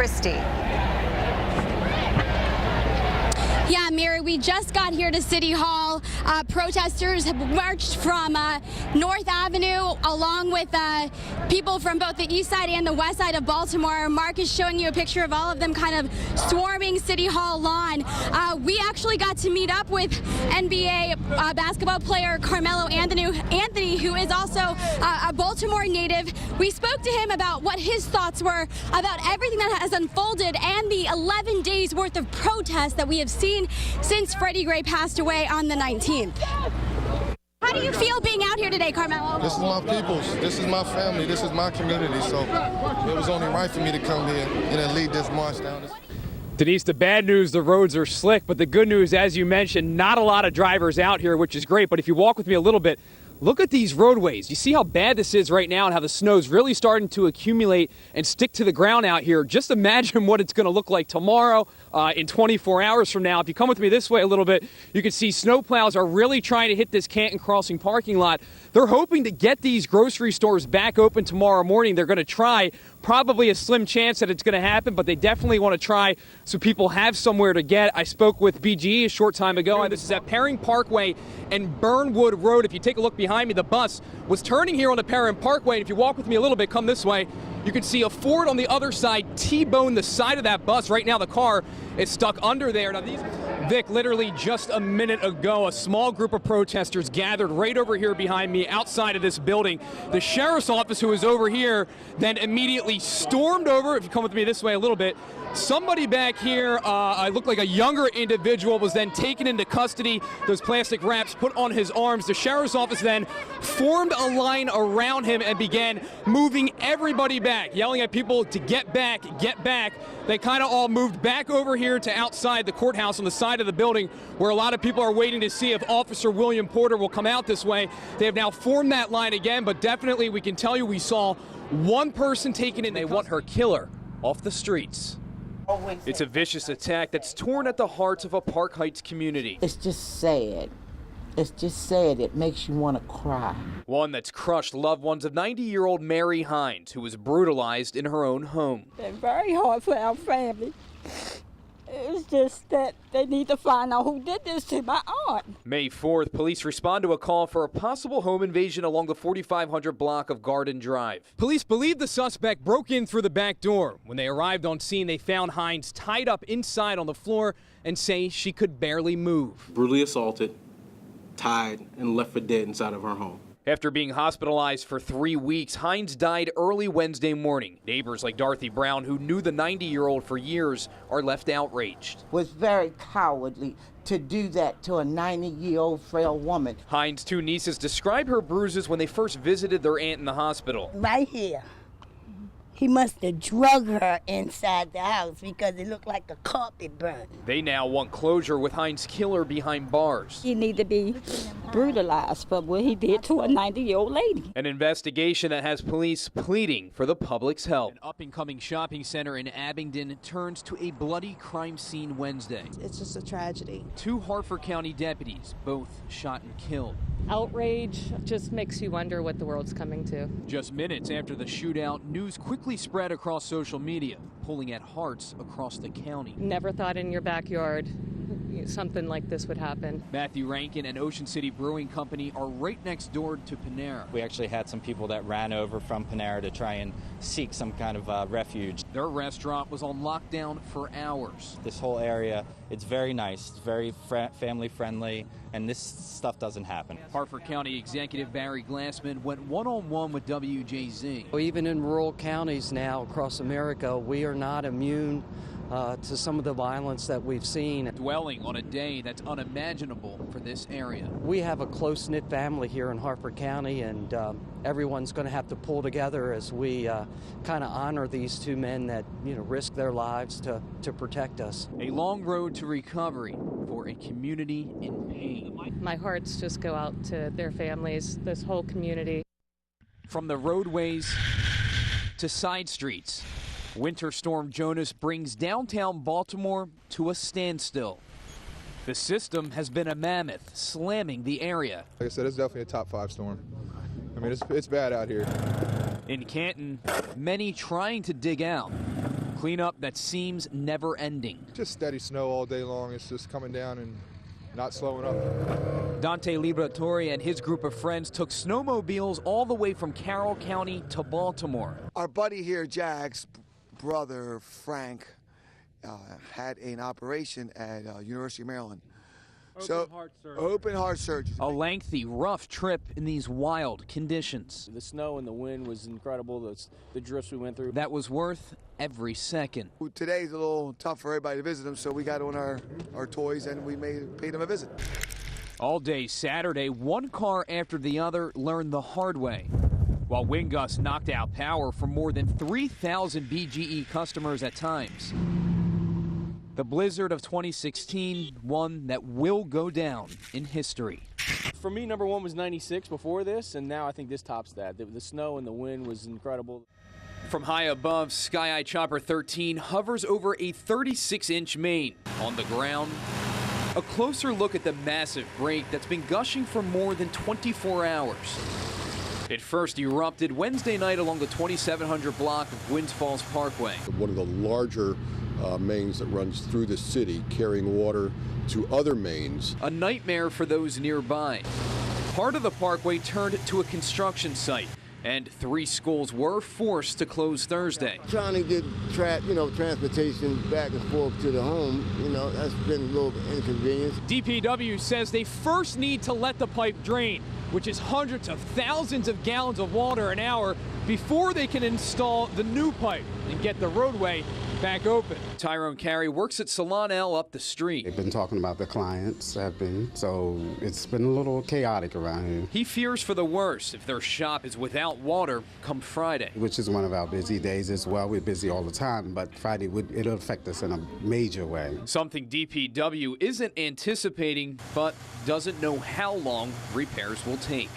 Christie. Yeah, Mary, we just got here to City Hall. Protesters have marched from North Avenue along with people from both the east side and the west side of Baltimore. Mark is showing you a picture of all of them kind of swarming City Hall lawn. We actually got to meet up with NBA basketball player Carmelo Anthony, who is also a Baltimore native. We spoke to him about what his thoughts were about everything that has unfolded and the 11 days worth of protests that we have seen since Freddie Gray passed away on the 19th. How do you feel being out here today, Carmelo? This is my people's, this is my family, this is my community, so it was only right for me to come here and lead this march down. Denise, the bad news, the roads are slick, but the good news, as you mentioned, not a lot of drivers out here, which is great. But if you walk with me a little bit, look at these roadways. You see how bad this is right now and how the snow's really starting to accumulate and stick to the ground out here. Just imagine what it's going to look like tomorrow, in 24 hours from now. If you come with me this way a little bit, you can see snowplows are really trying to hit this Canton Crossing parking lot. They're hoping to get these grocery stores back open tomorrow morning. They're going to try. Probably a slim chance that it's going to happen, but they definitely want to try so people have somewhere to get. I spoke with BGE a short time ago. This is at Perrin Parkway and Burnwood Road. If you take a look behind me, the bus was turning here on the Perrin Parkway. If you walk with me a little bit, come this way, you can see a Ford on the other side T-bone the side of that bus. Right now the car is stuck under there. Now Vic, literally just a minute ago, a small group of protesters gathered right over here behind me outside of this building. The sheriff's office, who was over here, then immediately stormed over. If you come with me this way a little bit, somebody back here, I look like a younger individual, was then taken into custody. Those plastic wraps put on his arms. The sheriff's office then formed a line around him and began moving everybody back, yelling at people to get back, get back. They kind of all moved back over here to outside the courthouse on the side of the building where a lot of people are waiting to see if Officer William Porter will come out this way. They have now formed that line again, but definitely we can tell you we saw one person taken in. They want her killer off the streets. It's a vicious attack that's torn at the heart of a Park Heights community. It's just sad. It's just sad. It makes you want to cry. One that's crushed loved ones of 90-year-old Mary Hines, who was brutalized in her own home. It's very hard for our family. It's just that they need to find out who did this to my aunt. May 4th, police respond to a call for a possible home invasion along the 4500 block of Garden Drive. Police believe the suspect broke in through the back door. When they arrived on scene, they found Hines tied up inside on the floor and say she could barely move. Brutally assaulted, tied, and left for dead inside of her home. After being hospitalized for 3 weeks, Hines died early Wednesday morning. Neighbors like Dorothy Brown, who knew the 90-year-old for years, are left outraged. It was very cowardly to do that to a 90-year-old frail woman. Hines' two nieces describe her bruises when they first visited their aunt in the hospital. Right here. He must have drug her inside the house because it looked like a carpet burn. They now want closure with Hines' killer behind bars. He need to be brutalized for what he did to a 90-year-old lady. An investigation that has police pleading for the public's help. An up-and-coming shopping center in Abingdon turns to a bloody crime scene Wednesday. It's just a tragedy. 2 Harford County deputies, both shot and killed. Outrage just makes you wonder what the world's coming to. Just minutes after the shootout, news quickly spread across social media, pulling at hearts across the county. Never thought in your backyard something like this would happen. Matthew Rankin and Ocean City Brewing Company are right next door to Panera. We actually had some people that ran over from Panera to try and seek some kind of refuge. Their restaurant was on lockdown for hours. This whole area, it's very nice, it's very family friendly, and this stuff doesn't happen. Harford County Executive Barry Glassman went one-on-one with WJZ. Even in rural counties now across America, we are not immune to some of the violence that we've seen. Dwelling on a day that's unimaginable for this area. We have a close-knit family here in Harford County, and everyone's going to have to pull together as we kind of honor these 2 men that risk their lives to protect us. A long road to recovery for a community in pain. My hearts just go out to their families, this whole community. From the roadways to side streets, Winter Storm Jonas brings downtown Baltimore to a standstill. The system has been a mammoth, slamming the area. Like I said, it's definitely a top 5 storm. I mean, it's bad out here. In Canton, many trying to dig out. Cleanup that seems never ending. Just steady snow all day long. It's just coming down and not slowing up. Dante Liberatore and his group of friends took snowmobiles all the way from Carroll County to Baltimore. Our buddy here, Jack's brother, Frank, had an operation at University of Maryland. Open heart surgery. A lengthy, rough trip in these wild conditions. The snow and the wind was incredible. The drifts we went through. That was worth every second. Today's a little tough for everybody to visit him, so we got on our toys and we paid him a visit. All day Saturday, one car after the other learned the hard way. While wind gusts knocked out power for more than 3,000 BGE customers at times. The blizzard of 2016, one that will go down in history. For me, number one was 96 before this, and now I think this tops that. The snow and the wind was incredible. From high above, Sky Eye Chopper 13 hovers over a 36-inch main. On the ground, a closer look at the massive break that's been gushing for more than 24 hours. It first erupted Wednesday night along the 2700 block of Gwynns Falls Parkway. One of the larger mains that runs through the city, carrying water to other mains. A nightmare for those nearby. Part of the parkway turned to a construction site, and 3 schools were forced to close Thursday. Trying to get transportation back and forth to the home, that's been a little inconvenience. DPW says they first need to let the pipe drain, which is hundreds of thousands of gallons of water an hour, before they can install the new pipe and get the roadway back open. Tyrone Carey works at Salon L up the street. They've been talking about the clients, so it's been a little chaotic around here. He fears for the worst if their shop is without water come Friday. Which is one of our busy days as well. We're busy all the time, but Friday it'll affect us in a major way. Something DPW isn't anticipating, but doesn't know how long repairs will take.